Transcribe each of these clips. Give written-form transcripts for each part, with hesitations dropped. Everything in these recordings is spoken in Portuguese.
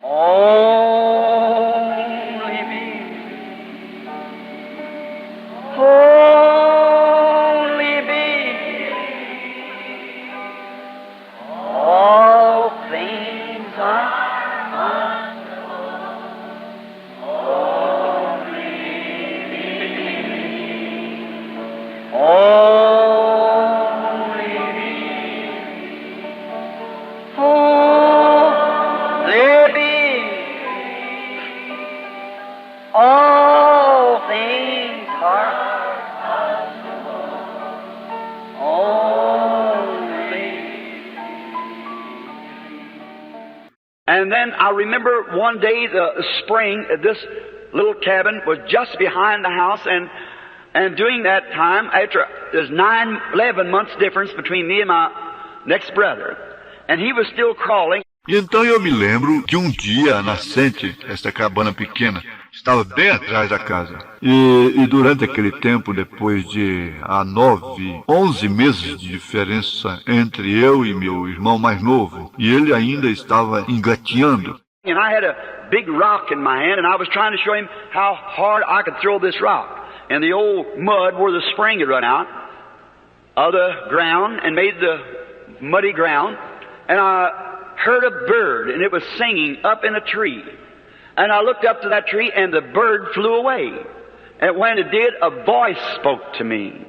Only me. Only me. All things are only me. Only me. Only me. All things are only. And then I remember one day, the spring, this little cabin was just behind the house, and during that time, after there's 11 months difference between me and my next brother, and he was still crawling. E então eu me lembro que um dia a nascente, esta cabana pequena, estava bem atrás da casa. E durante aquele tempo, depois de 11 meses de diferença entre eu e meu irmão mais novo, e ele ainda estava engateando. And I had a big rock in my hand, and I was trying to show him how hard I could throw this rock. And the old mud where the spring had run out of the ground and made the muddy ground, and I heard a bird, and it was singing up in a tree. And I looked up to that tree, and the bird flew away. And when it did, a voice spoke to me.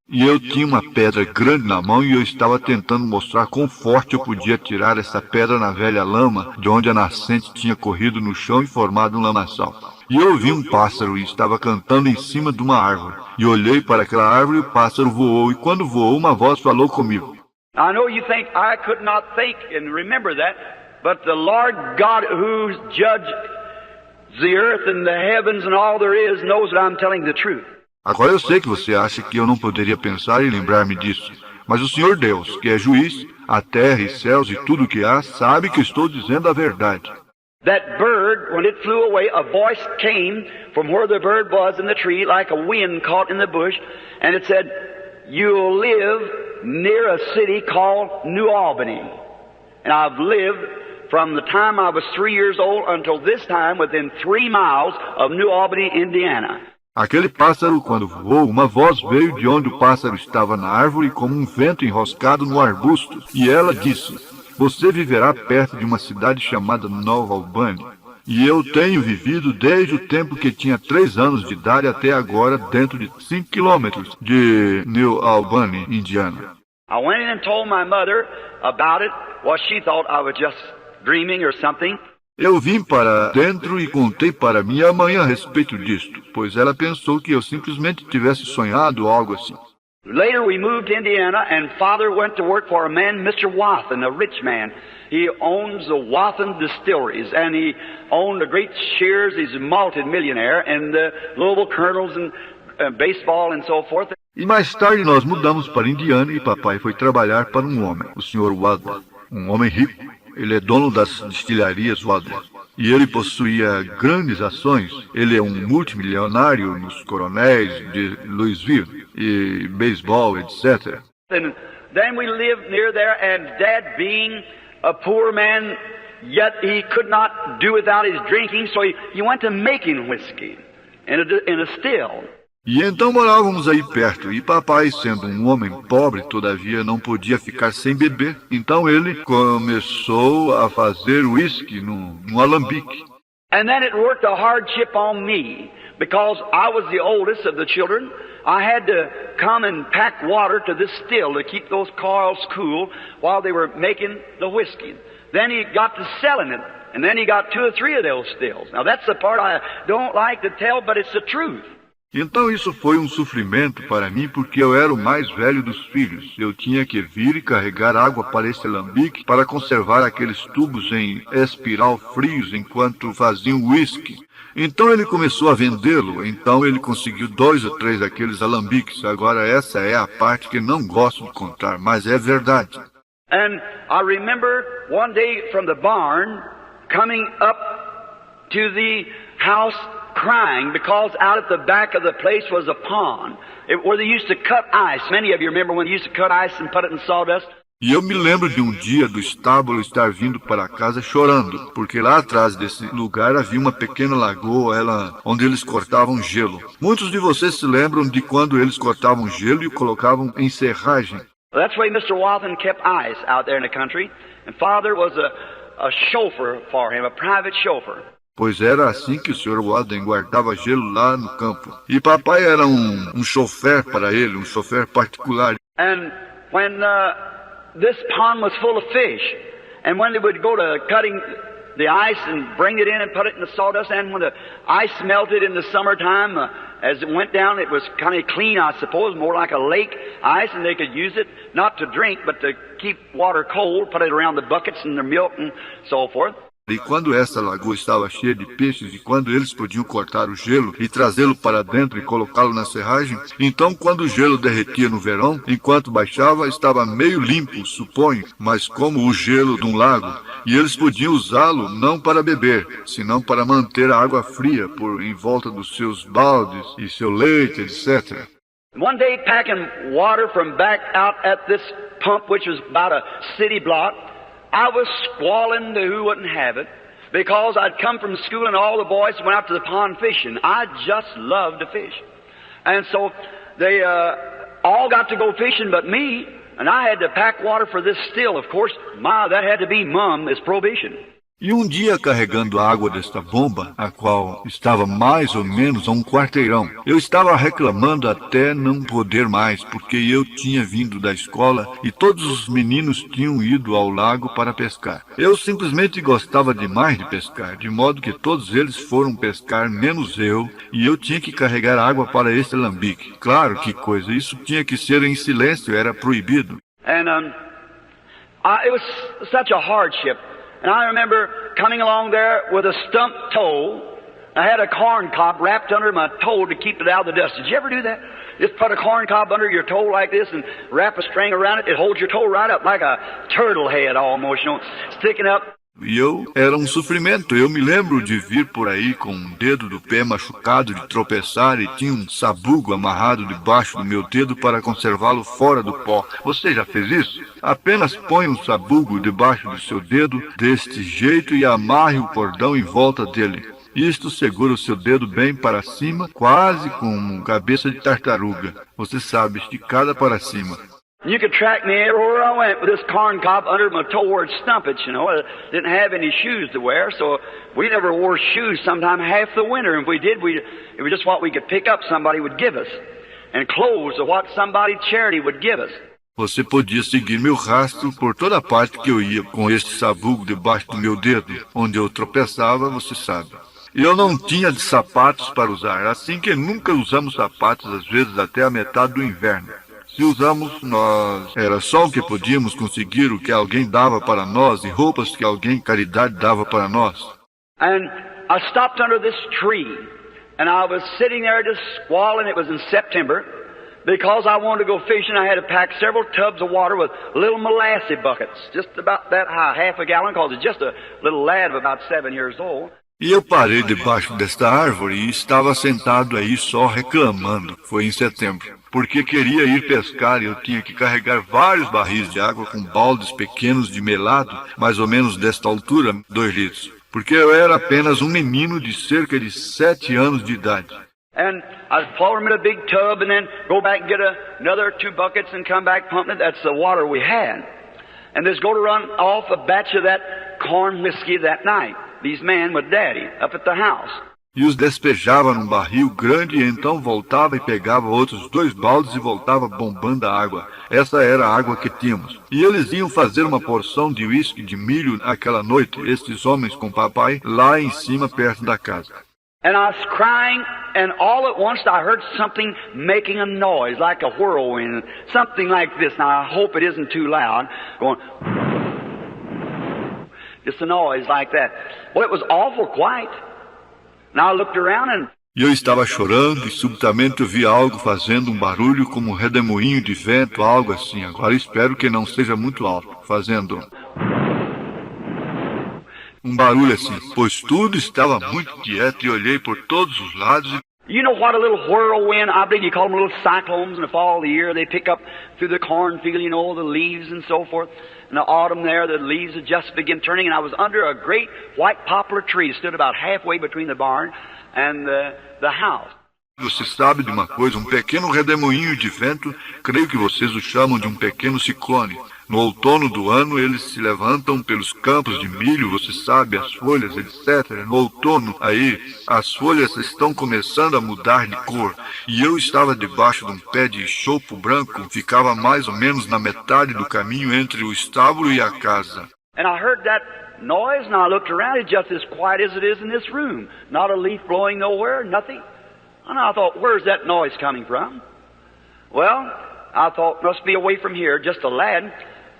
E eu tinha uma pedra grande na mão e eu estava tentando mostrar quão forte eu podia tirar essa pedra na velha lama, de onde a nascente tinha corrido no chão e formado um lamaçal. E eu ouvi um pássaro e estava cantando em cima de uma árvore. E olhei para aquela árvore e o pássaro voou, e quando voou, uma voz falou comigo. I know you think I could not think and remember that, but the Lord God who judges the earth and the heavens and all there is knows that I'm telling the truth. Agora eu sei que você acha que eu não poderia pensar e lembrar-me disso, mas o Senhor Deus, que é juiz, a terra e céus e tudo o que há, sabe que estou dizendo a verdade. That bird, when it flew away, a voice came from where the bird was in the tree, like a wind caught in the bush, and it said, "You'll live near a city called New Albany." And I've lived from the time I was 3 years old until this time within 3 miles of New Albany, Indiana. Aquele pássaro, quando voou, uma voz veio de onde o pássaro estava na árvore como um vento enroscado no arbusto. E ela disse, você viverá perto de uma cidade chamada Nova Albany. E eu tenho vivido desde o tempo que tinha 3 anos de idade até agora dentro de 5 quilômetros de New Albany, Indiana. I went in and told my mother about it. Well, she thought I was just dreaming or something. Eu vim para dentro e contei para minha mãe a respeito disto, pois ela pensou que eu simplesmente tivesse sonhado ou algo assim. Later we moved to Indiana, and Father went to work for a man, Mr. Wathen, a rich man. He owns the Wathen Distilleries, and he owned the great shares. He's a multi-millionaire, and the Louisville Colonels and baseball and so forth. E mais tarde nós mudamos para Indiana e papai foi trabalhar para um homem, o Sr. Wathen, um homem rico. Ele é dono das destilharias Wathen. E ele possuía grandes ações. Ele é um multimilionário nos coronéis de Louisville e beisebol, etc. And then we lived near there, and Dad, being a poor man, yet he could not do without his drinking, so he went to making whiskey in a still. E então morávamos aí perto, e papai, sendo um homem pobre, todavia não podia ficar sem beber. Então ele começou a fazer uísque num alambique. And then it worked a hardship on me, because I was the oldest of the children. I had to come and pack water to this still to keep those coils cool while they were making the whiskey. Then he got to selling it, and then he got 2 or 3 of those stills. Now that's the part I don't like to tell, but it's the truth. Então isso foi um sofrimento para mim porque eu era o mais velho dos filhos. Eu tinha que vir e carregar água para esse alambique para conservar aqueles tubos em espiral frios enquanto faziam uísque. Então ele começou a vendê-lo, então ele conseguiu 2 ou 3 daqueles alambiques. Agora essa é a parte que não gosto de contar, mas é verdade. And I remember one day from the barn coming up to the house crying because out at the back of the place was a pond where they used to cut ice. Many of you remember when they used to cut ice and put it in sawdust. E eu me lembro de um dia do estábulo estar vindo para casa chorando, porque lá atrás desse lugar havia uma pequena lagoa, onde eles cortavam gelo. Muitos de vocês se lembram de quando eles cortavam gelo e o colocavam em serragem. Well, that's the way Mr. Wathen kept ice out there in the country, and Father was a chauffeur for him, a private chauffeur. Pois era assim que o Sr. Walden guardava gelo lá no campo. E papai era um chofer para ele, um chofer particular. And when this pond was full of fish, and when they would go to cutting the ice and bring it in and put it in the sawdust, and when the ice melted in the summertime, as it went down, it was kind of clean, I suppose, more like a lake ice, and they could use it not to drink, but to keep water cold, put it around the buckets and their milk and so forth. E quando essa lagoa estava cheia de peixes e quando eles podiam cortar o gelo e trazê-lo para dentro e colocá-lo na serragem, então quando o gelo derretia no verão, enquanto baixava, estava meio limpo, suponho, mas como o gelo de um lago, e eles podiam usá-lo não para beber, senão para manter a água fria por em volta dos seus baldes e seu leite, etc. One day, packing water from back out at this pump, which was about a city block, I was squalling to who wouldn't have it, because I'd come from school and all the boys went out to the pond fishing. I just loved to fish. And so they all got to go fishing but me, and I had to pack water for this still. Of course, that had to be Mum, is prohibition. E um dia, carregando a água desta bomba, a qual estava mais ou menos a um quarteirão, eu estava reclamando até não poder mais, porque eu tinha vindo da escola e todos os meninos tinham ido ao lago para pescar. Eu simplesmente gostava demais de pescar, de modo que todos eles foram pescar, menos eu, e eu tinha que carregar água para este alambique. Claro, que coisa, isso tinha que ser em silêncio, era proibido. And it was such a hardship. And I remember coming along there with a stump toe. I had a corn cob wrapped under my toe to keep it out of the dust. Did you ever do that? Just put a corn cob under your toe like this and wrap a string around it. It holds your toe right up like a turtle head almost, sticking up. E era um sofrimento. Eu me lembro de vir por aí com um dedo do pé machucado, de tropeçar e tinha um sabugo amarrado debaixo do meu dedo para conservá-lo fora do pó. Você já fez isso? Apenas põe um sabugo debaixo do seu dedo deste jeito e amarre o cordão em volta dele. Isto segura o seu dedo bem para cima, quase como cabeça de tartaruga. Você sabe, esticada para cima. You could track me everywhere I went with this corn cob under my toe where it stumpage, I didn't have any shoes to wear, so we never wore shoes sometime half the winter. If we did, it was just what we could pick up somebody would give us. And clothes or what somebody charity would give us. Você podia seguir meu rastro por toda parte que eu ia com este sabugo debaixo do meu dedo. Onde eu tropeçava, você sabe. E eu não tinha sapatos para usar, assim que nunca usamos sapatos, às vezes até a metade do inverno. Se usamos, era só o que podíamos conseguir, o que alguém dava para nós e roupas que alguém caridade dava para nós. And I stopped under this tree and I was sitting there just squalling. It was in September. Because I wanted to go fishing, I had to pack several tubs of water with little molasses buckets, just about that high, half a gallon, because it's just a little lad of about 7 years old. E eu parei debaixo desta árvore e estava sentado aí só reclamando. Foi em setembro. Porque queria ir pescar e eu tinha que carregar vários barris de água com baldes pequenos de melado, mais ou menos desta altura, 2 litros. Porque eu era apenas um menino de cerca de 7 anos de idade. And I'd pour them in a big tub and then go back and get another 2 buckets and come back pumping it. That's the water we had. And there's going to run off a batch of that corn whiskey that night. These men with Daddy up at the house. E os despejava num barril grande e então voltava e pegava outros 2 baldes e voltava bombando a água. Essa era a água que tínhamos. E eles iam fazer uma porção de uísque de milho aquela noite, estes homens com papai, lá em cima perto da casa. And I was crying, and all at once I heard something making a noise like a whirlwind, something like this. Now I hope it isn't too loud, going, just a noise like that. Well, it was awful quiet. Now I looked around and... E eu estava chorando e subitamente eu vi algo fazendo um barulho como um redemoinho de vento, algo assim. Agora espero que não seja muito alto, fazendo um barulho assim, pois tudo estava muito quieto e olhei por todos os lados You know what a little whirlwind, I believe you call them little cyclones in the fall of the year. They pick up through the cornfield, you know, the leaves and so forth. In the autumn there, the leaves had just begin turning, and I was under a great white poplar tree that stood about halfway between the barn and the house. Você sabe de uma coisa, um pequeno redemoinho de vento, creio que vocês o chamam de um pequeno ciclone. No outono do ano, eles se levantam pelos campos de milho, você sabe, as folhas, etc. No outono, aí, as folhas estão começando a mudar de cor. E eu estava debaixo de um pé de chopo branco, ficava mais ou menos na metade do caminho entre o estábulo e a casa. And I heard that noise, and I looked around, it's just as quiet as it is in this room. Not a leaf blowing nowhere, nothing. And I thought, where's that noise coming from? Well, I thought, must be away from here, just a lad.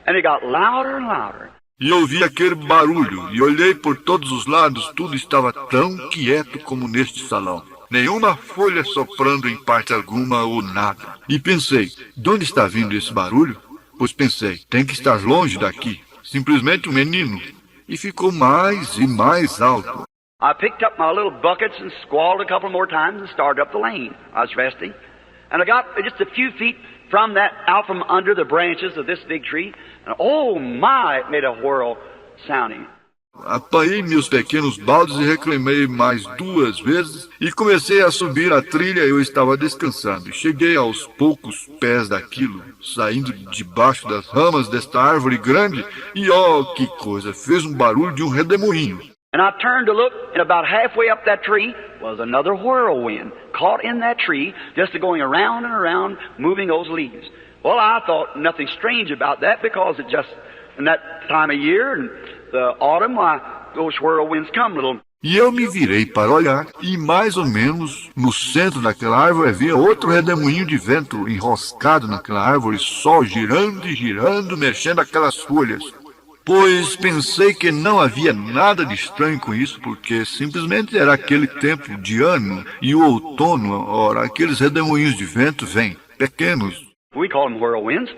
And it got louder and louder. E eu ouvi aquele barulho, e olhei por todos os lados, tudo estava tão quieto como neste salão. Nenhuma folha soprando em parte alguma ou nada. E pensei, de onde está vindo esse barulho? Pois pensei, tem que estar longe daqui. Simplesmente um menino. E ficou mais e mais alto. I picked up my little buckets and squalled a couple more times and started up the lane. I was resting. And I got just a few feet from that, out from under the branches of this big tree. And oh my, it made a whirl sounding. Apanhei meus pequenos baldes e reclamei mais 2 vezes e comecei a subir a trilha. Eu estava descansando e cheguei aos poucos pés daquilo, saindo debaixo das ramas desta árvore grande e oh, que coisa, fez um barulho de um redemoinho. And I turned to look, and about halfway up that tree was another whirlwind caught in that tree, just going around and around, moving those leaves. Well, I thought nothing strange about that because it just, in that time of year, and the autumn, those whirlwinds come little. E eu me virei para olhar, e mais ou menos no centro daquela árvore havia outro redemoinho de vento enroscado naquela árvore, só girando e girando, mexendo aquelas folhas. Pois pensei que não havia nada de estranho com isso, porque simplesmente era aquele tempo de ano, e o outono, ora, aqueles redemoinhos de vento vêm, pequenos. We call them whirlwinds,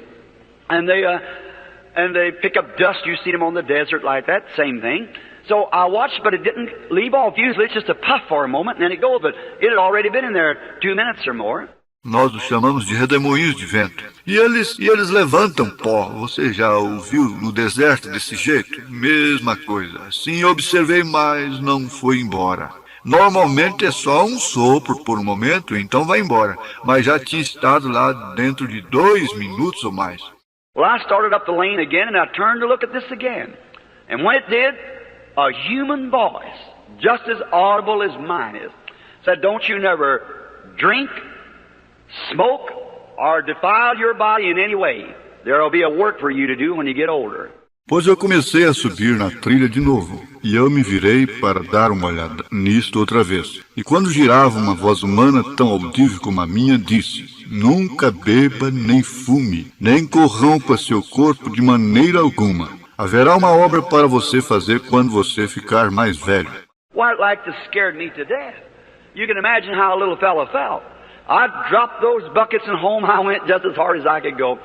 and they pick up dust. You see them on the desert like that, same thing. So I watched, but it didn't leave off. Usually it's just a puff for a moment, and then it goes, but it had already been in there 2 minutes or more. Nós os chamamos de redemoinhos de vento. E eles levantam pó. Você já ouviu no deserto desse jeito? Mesma coisa. Sim, observei, mas não foi embora. Normalmente é só um sopro por um momento, então vai embora. Mas já tinha estado lá dentro de 2 minutos ou mais. Well, I started up the lane again, and I turned to look at this again. And when it did, a human voice, just as audible as mine is, said, "Don't you never drink, smoke, or defile your body in any way. There will be a work for you to do when you get older." Pois eu comecei a subir na trilha de novo, e eu me virei para dar uma olhada nisto outra vez. E quando girava uma voz humana tão audível como a minha, disse, nunca beba nem fume, nem corrompa seu corpo de maneira alguma. Haverá uma obra para você fazer quando você ficar mais velho. Why, it like this scared me to death. You can imagine how a little fellow felt. I dropped those buckets and home I went just as hard as I could go,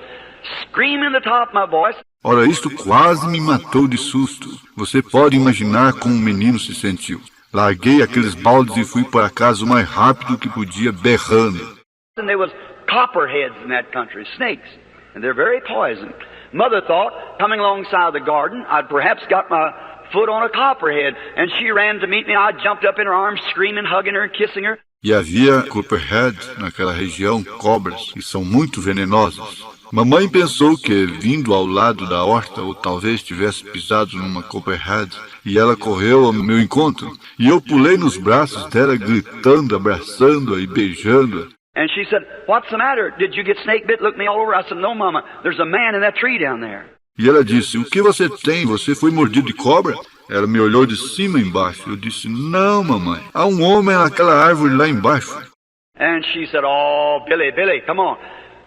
screaming at the top of my voice. Ora, isto quase me matou de susto. Você pode imaginar como o menino se sentiu. Larguei aqueles baldes e fui para casa o mais rápido que podia, berrando. And there was copperheads in that country, snakes, and they're very poison. Mother thought, coming alongside the garden, I'd perhaps got my foot on a copperhead, and she ran to meet me. I jumped up in her arms, screaming, hugging her, kissing her. E havia copperhead naquela região, cobras, que são muito venenosas. Mamãe pensou que, vindo ao lado da horta, ou talvez tivesse pisado numa copperhead, e ela correu ao meu encontro. E eu pulei nos braços dela, gritando, abraçando-a e beijando-a. And she said, "What's the matter? Did you get snake bit? Look me all over." I said, "No, Mama, there's a man in that tree down there." E ela disse, o que você tem? Você foi mordido de cobra? Ela me olhou de cima a embaixo. Eu disse, não, mamãe. Há um homem naquela árvore lá embaixo. And she said, "Oh, Billy, come on."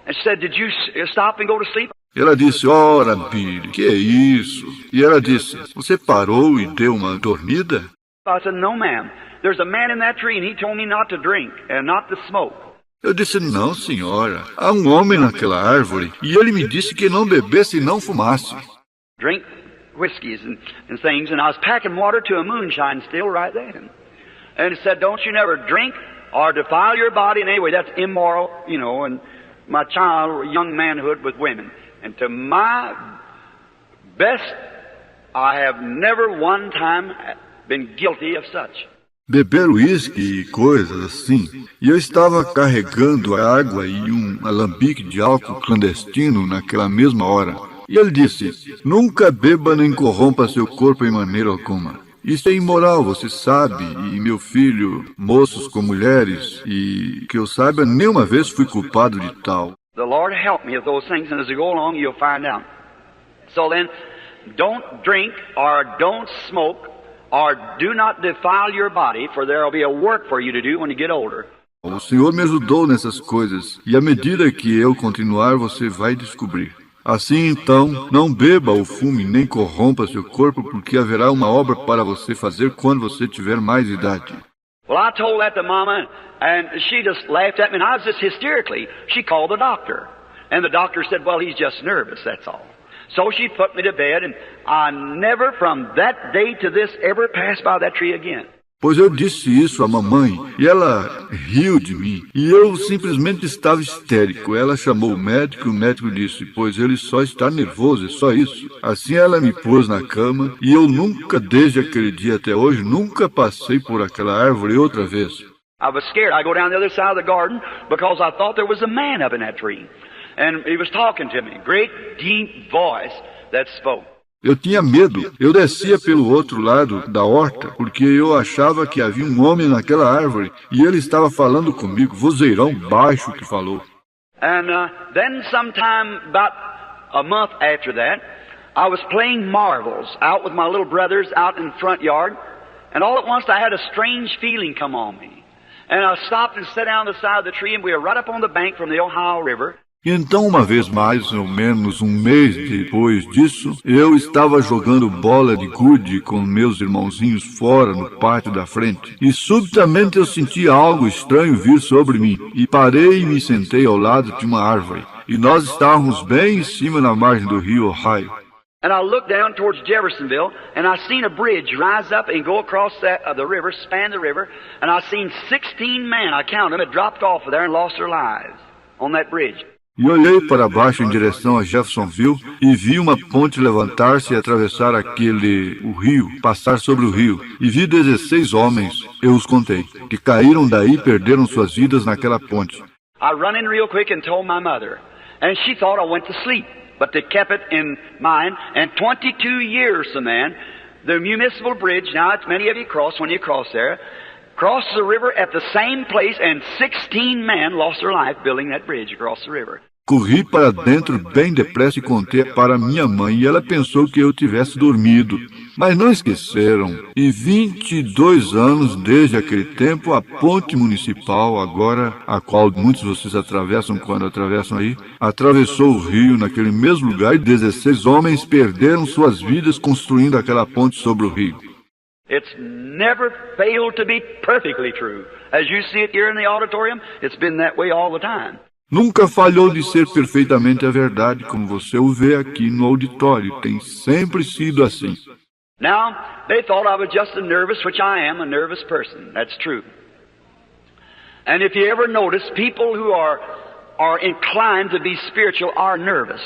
And she said, "Did you stop and go to sleep?" Ela disse, ora, Billy, que é isso? E ela disse, você parou e deu uma dormida? I said, "No, ma'am. There's a man in that tree and he told me not to drink and not to smoke." Eu disse, não, senhora. Há um homem naquela árvore e ele me disse que não bebesse e não fumasse. Drink whiskeys and things, and I was packing water to a moonshine still right then. And he said, "Don't you never drink or defile your body in any way. That's immoral, you know, and my child, young manhood with women. And to my best, I have never one time been guilty of such. Beber uísque e coisas assim. E eu estava carregando a água e um alambique de álcool clandestino naquela mesma hora. E ele disse, nunca beba nem corrompa seu corpo em maneira alguma. Isso é imoral, você sabe, e meu filho, moços com mulheres, e que eu saiba, nenhuma vez fui culpado de tal. The Lord help me with those things, and as we go along, you'll find out. So then, don't drink or don't smoke or do not defile your body, for there will be a work for you to do when you get older. O Senhor me ajudou nessas coisas, e à medida que eu continuar, você vai descobrir. Assim, então, não beba ou fume, nem corrompa seu corpo, porque haverá uma obra para você fazer quando você tiver mais idade. Well, I told that to Mama, and she just laughed at me, and I was just hysterically. She called the doctor, and the doctor said, well, he's just nervous, that's all. So she put me to bed, and I never from that day to this ever passed by that tree again. Pois eu disse isso à mamãe, e ela riu de mim, e eu simplesmente estava histérico. Ela chamou o médico disse, pois ele só está nervoso, é só isso. Assim ela me pôs na cama, e eu nunca, desde aquele dia até hoje, nunca passei por aquela árvore outra vez. I was scared. I go down the other side of the garden, because I thought there was a man up in that tree. And he was talking to me, great deep voice that spoke. Eu tinha medo. Eu descia pelo outro lado da horta, porque eu achava que havia um homem naquela árvore, e ele estava falando comigo, vozeirão baixo que falou. And then sometime about a month after that, I was playing marbles out with my little brothers out in the front yard, and all at once I had a strange feeling come on me. And I stopped and sat down on the side of the tree, and we were right up on the bank from the Ohio River. E então, uma vez mais ou menos um mês depois disso, eu estava jogando bola de gude com meus irmãozinhos fora no pátio da frente. E subitamente eu senti algo estranho vir sobre mim. E parei e me sentei ao lado de uma árvore. E nós estávamos bem em cima na margem do rio Ohio. And I looked down towards Jeffersonville, and I seen a bridge rise up and go across the river, span the river, and I seen 16 men, I counted them, had dropped off of there and lost their lives on that bridge. E olhei para baixo em direção a Jeffersonville e vi uma ponte levantar-se e atravessar o rio, passar sobre o rio. E vi 16 homens, eu os contei, que caíram daí e perderam suas vidas naquela ponte. I run in real quick and told my mother, and she thought I went to sleep, but they kept it in mind. And 22 years, the man, the municipal bridge, now it's many of you cross when you cross there, crosses the river at the same place, and 16 men lost their life building that bridge across the river. Corri para dentro bem depressa e contei para minha mãe, e ela pensou que eu tivesse dormido. Mas não esqueceram. Em 22 anos desde aquele tempo, a ponte municipal, agora a qual muitos de vocês atravessam quando atravessam aí, atravessou o rio naquele mesmo lugar, e 16 homens perderam suas vidas construindo aquela ponte sobre o rio. It's never failed to be perfectly true. As you see it here in the auditorium, it's been that way all the time. Nunca falhou de ser perfeitamente a verdade, como você o vê aqui no auditório. Tem sempre sido assim. Now, they thought I was just a nervous, which I am, a nervous person. That's true. And if you ever notice, people who are inclined to be spiritual are nervous.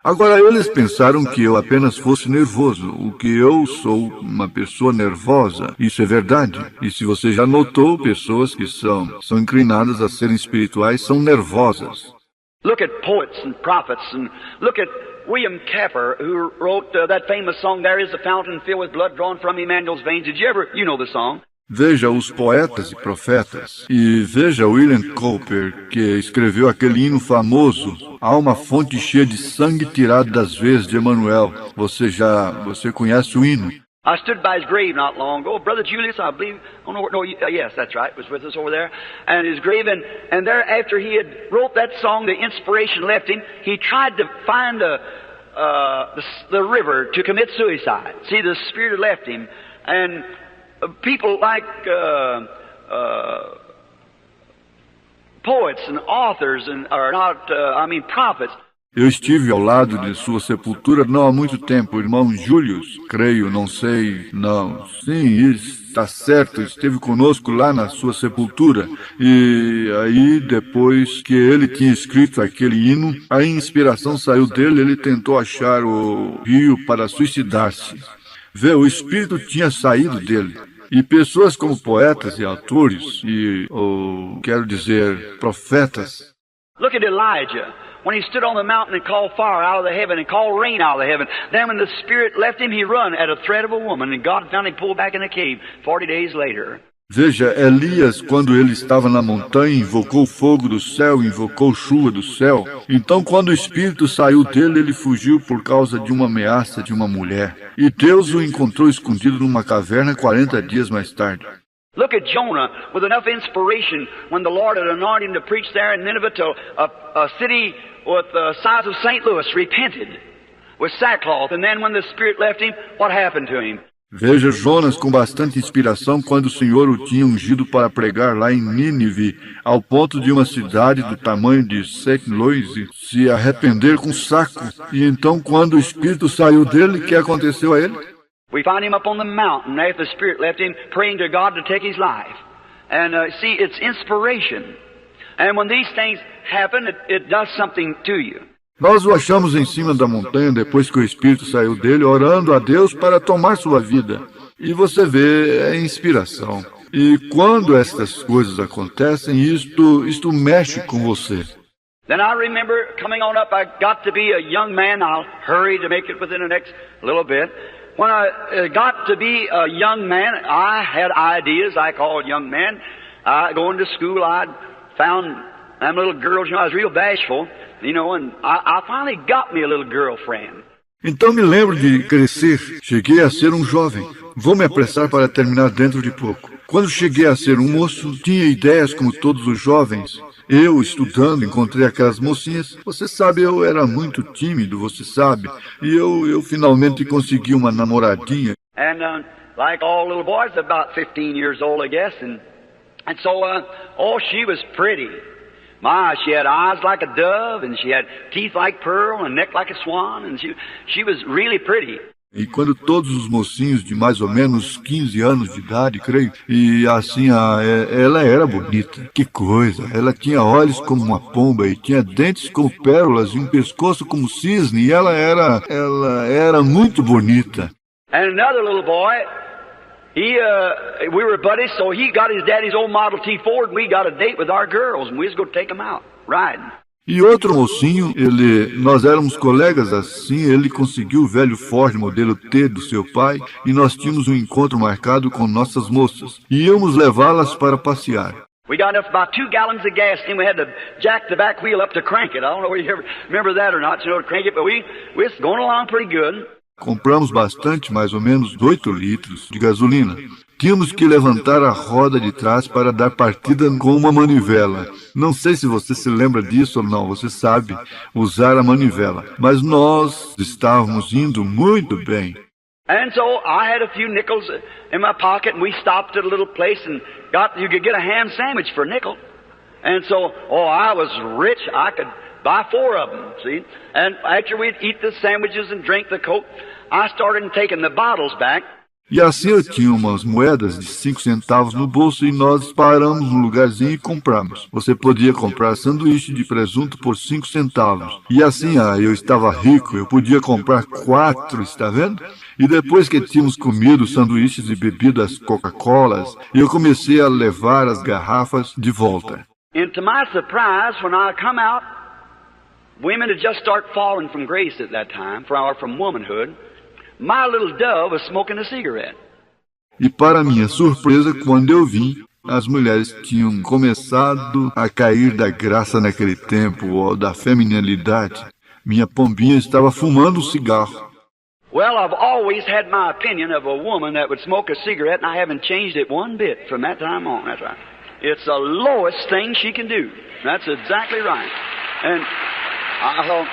Agora, eles pensaram que eu apenas fosse nervoso, o que eu sou uma pessoa nervosa. Isso é verdade. E se você já notou, pessoas que são inclinadas a serem espirituais são nervosas. Look at poets and prophets, and look at William Cowper, who wrote that famous song, There is a fountain filled with blood drawn from Emmanuel's veins. You know the song? Veja os poetas e profetas, e veja William Cowper, que escreveu aquele hino famoso, há uma fonte cheia de sangue tirado das veias de Emanuel. Você conhece o hino? I stood by his grave not long ago. Brother Julius, I believe, yes, that's right, was with us over there. And his grave, and there after he had wrote that song, the inspiration left him, he tried to find the river to commit suicide. See, the spirit had left him. And people like poets and authors prophets. Eu estive ao lado de sua sepultura não há muito tempo, irmão Julius, creio, não sei, não. Sim, está certo, esteve conosco lá na sua sepultura. E aí, depois que ele tinha escrito aquele hino, a inspiração saiu dele, ele tentou achar o rio para suicidar-se. Vê, o espírito tinha saído dele. E pessoas como poetas e autores, quero dizer, profetas. Look at Elijah. When he stood on the mountain and called fire out of the heaven and called rain out of the heaven. Then when the Spirit left him, he run at a threat of a woman, and God found him pulled back in the cave 40 days later. Veja, Elias, quando ele estava na montanha, invocou fogo do céu, invocou chuva do céu. Então, quando o Espírito saiu dele, ele fugiu por causa de uma ameaça de uma mulher. E Deus o encontrou escondido numa caverna 40 dias mais tarde. Look at Jonah with enough inspiration when the Lord had anointed him to preach there in Nineveh till a city with the size of St. Louis repented with sackcloth. And then when the Spirit left him, what happened to him? Veja Jonas com bastante inspiração quando o Senhor o tinha ungido para pregar lá em Nínive, ao ponto de uma cidade do tamanho de St. Louis se arrepender com saco. E então, quando o Espírito saiu dele, o que aconteceu a ele? We find him up on the mountain after the Spirit left him, praying to God to take his life. And see, it's inspiration. And when these things happen, it does something to you. Nós o achamos em cima da montanha depois que o Espírito saiu dele, orando a Deus para tomar sua vida. E você vê, é inspiração. E quando estas coisas acontecem, isto mexe com você. Then I remember coming on up, I got to be a young man. I'll hurry to make it within the next little bit. When I got to be a young man, I had ideas like all young men. Going to school, I found them little girls, I was real bashful, and I finally got me a little girlfriend. Então me lembro de crescer. Cheguei a ser um jovem. Vou me apressar para terminar dentro de pouco. Quando cheguei a ser um moço, tinha ideias como todos os jovens. Eu, estudando, encontrei aquelas mocinhas. Você sabe, eu era muito tímido, você sabe. E eu finalmente consegui uma namoradinha. And like all little boys, about 15 years old, I guess. And so, she was pretty. She had eyes like a dove, and she had teeth like pearl, and neck like a swan, and she was really pretty. E quando todos os mocinhos de mais ou menos 15 anos de idade, creio, e assim, ela era bonita. Que coisa! Ela tinha olhos como uma pomba e tinha dentes como pérolas e um pescoço como cisne, e ela era muito bonita. And another little boy, we were buddies, so he got his daddy's old Model T Ford, and we got a date with our girls, and we was going to take them out, riding. E outro mocinho, nós éramos colegas assim, ele conseguiu o velho Ford modelo T do seu pai e nós tínhamos um encontro marcado com nossas moças. E íamos levá-las para passear. We got enough about 2 gallons of gas, and we had to jack the back wheel up to crank it. I don't know if you ever remember that or not, to crank it, but we was going along pretty good. Compramos bastante, mais ou menos 8 litros de gasolina. Tínhamos que levantar a roda de trás para dar partida com uma manivela. Não sei se você se lembra disso ou não, você sabe usar a manivela. Mas nós estávamos indo muito bem. And so I had a few nickels in my pocket, and we stopped at a little place and you could get a ham sandwich for a nickel. And so, I was rich. I could buy 4 of them, see? And after we'd eat the sandwiches and drink the Coke, I started taking the bottles back. E assim eu tinha umas moedas de 5 centavos no bolso e nós paramos num lugarzinho e compramos. Você podia comprar sanduíche de presunto por 5 centavos. E assim, eu estava rico, eu podia comprar 4, está vendo? E depois que tínhamos comido sanduíches e bebido as Coca-Colas, eu comecei a levar as garrafas de volta. And to my surprise, when I come out, women had just started falling from grace at that time, from womanhood. My little dove was smoking a cigarette. E para minha surpresa, quando eu vim, as mulheres tinham começado a cair da graça naquele tempo, ou da feminilidade. Minha pombinha estava fumando um cigarro. Well, I've always had my opinion of a woman that would smoke a cigarette, and I haven't changed it one bit from that time on. That's right. It's the lowest thing she can do. That's exactly right. And I thought,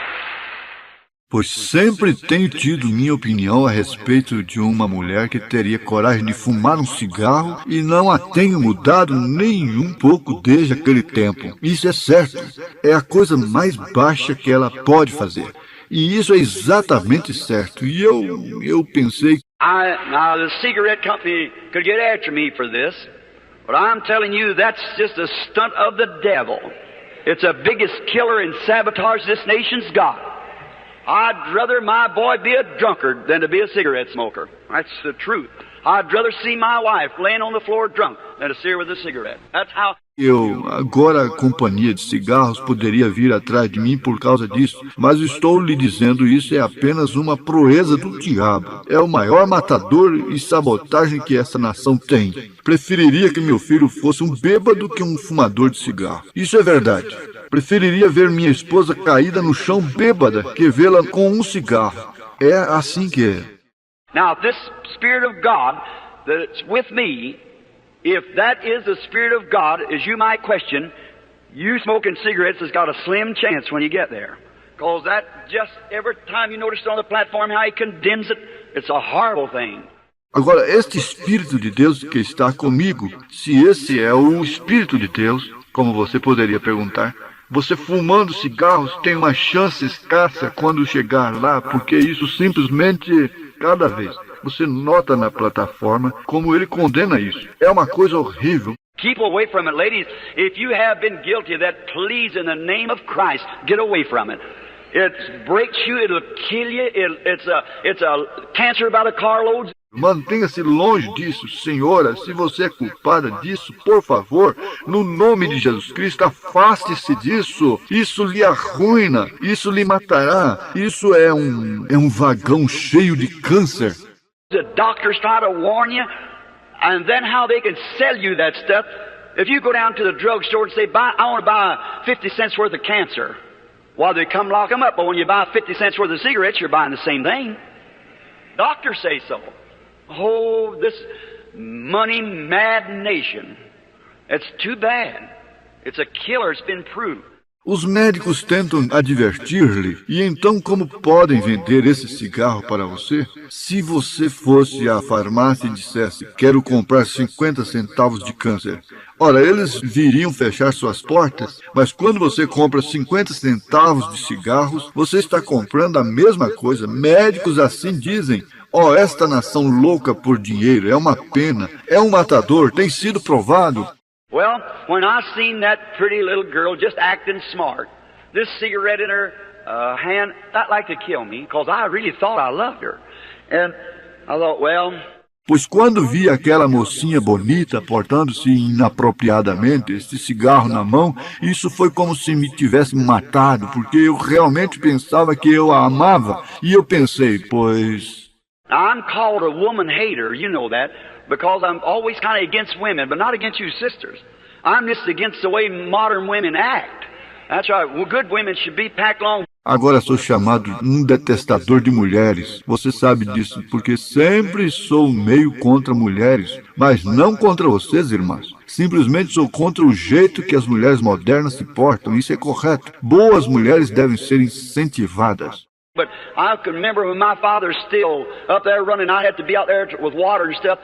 Pois sempre tenho tido minha opinião a respeito de uma mulher que teria coragem de fumar um cigarro e não a tenho mudado nem um pouco desde aquele tempo. Isso é certo. É a coisa mais baixa que ela pode fazer. E isso é exatamente certo. E eu pensei... Now, the cigarette company could get after me for this, but I'm telling you, that's just a stunt of the devil. It's the biggest killer and sabotage this nation's got. I'd rather my boy be a drunkard than to be a cigarette smoker. That's the truth. I'd rather see my wife laying on the floor drunk than to see her with a cigarette. That's how... Agora a companhia de cigarros poderia vir atrás de mim por causa disso, mas estou lhe dizendo isso é apenas uma proeza do diabo. É o maior matador e sabotagem que essa nação tem. Preferiria que meu filho fosse um bêbado que um fumador de cigarro. Isso é verdade. Preferiria ver minha esposa caída no chão bêbada que vê-la com um cigarro. É assim que é. Now, this Spirit of God that's with me, if that is the Spirit of God, as you might question, you smoking cigarettes has got a slim chance when you get there. Because that just, every time you notice on the platform how he condemns it, it's a horrible thing. Agora, este Espírito de Deus que está comigo, se esse é o Espírito de Deus, como você poderia perguntar, você fumando cigarros tem uma chance escassa quando chegar lá, porque isso simplesmente, cada vez, você nota na plataforma como ele condena isso. É uma coisa horrível. Keep away from it, ladies. If you have been guilty of that, please, in the name of Christ, get away from it. It breaks you, it'll kill you, it's a cancer about a carload. Mantenha-se longe disso, senhora. Se você é culpada disso, por favor, no nome de Jesus Cristo, afaste-se disso. Isso lhe arruina, isso lhe matará. Isso é um vagão cheio de câncer. The doctors try to warn you, and then how they can sell you that stuff. If you go down to the drugstore and say, I want to buy 50 cents worth of cancer, well, they come lock them up. But when you buy 50 cents worth of cigarettes, you're buying the same thing. Doctors say so. Oh, this money-mad nation. It's too bad. It's a killer. It's been proved. Os médicos tentam advertir-lhe, e então como podem vender esse cigarro para você? Se você fosse à farmácia e dissesse, quero comprar 50 centavos de câncer, ora, eles viriam fechar suas portas, mas quando você compra 50 centavos de cigarros, você está comprando a mesma coisa. Médicos assim dizem. Oh, esta nação louca por dinheiro, é uma pena, é um matador, tem sido provado. Well, when I seen that pretty little girl just acting smart, this cigarette in her hand, that like to kill me, because I really thought I loved her. And I thought, well... Pois quando vi aquela mocinha bonita portando-se inapropriadamente, este cigarro na mão, isso foi como se me tivesse matado, porque eu realmente pensava que eu a amava. E eu pensei, pois... Now, I'm called a woman hater, you know that, because I'm always kind of against women, but not against you sisters. I'm just against the way modern women act. That's right. Well, good women should be packed along. Agora sou chamado um detestador de mulheres. Você sabe disso, porque sempre sou meio contra mulheres, mas não contra vocês, irmãs. Simplesmente sou contra o jeito que as mulheres modernas se portam. Isso é correto. Boas mulheres devem ser incentivadas. But I can remember when my father's still up there running, I had to be out there with water and stuff,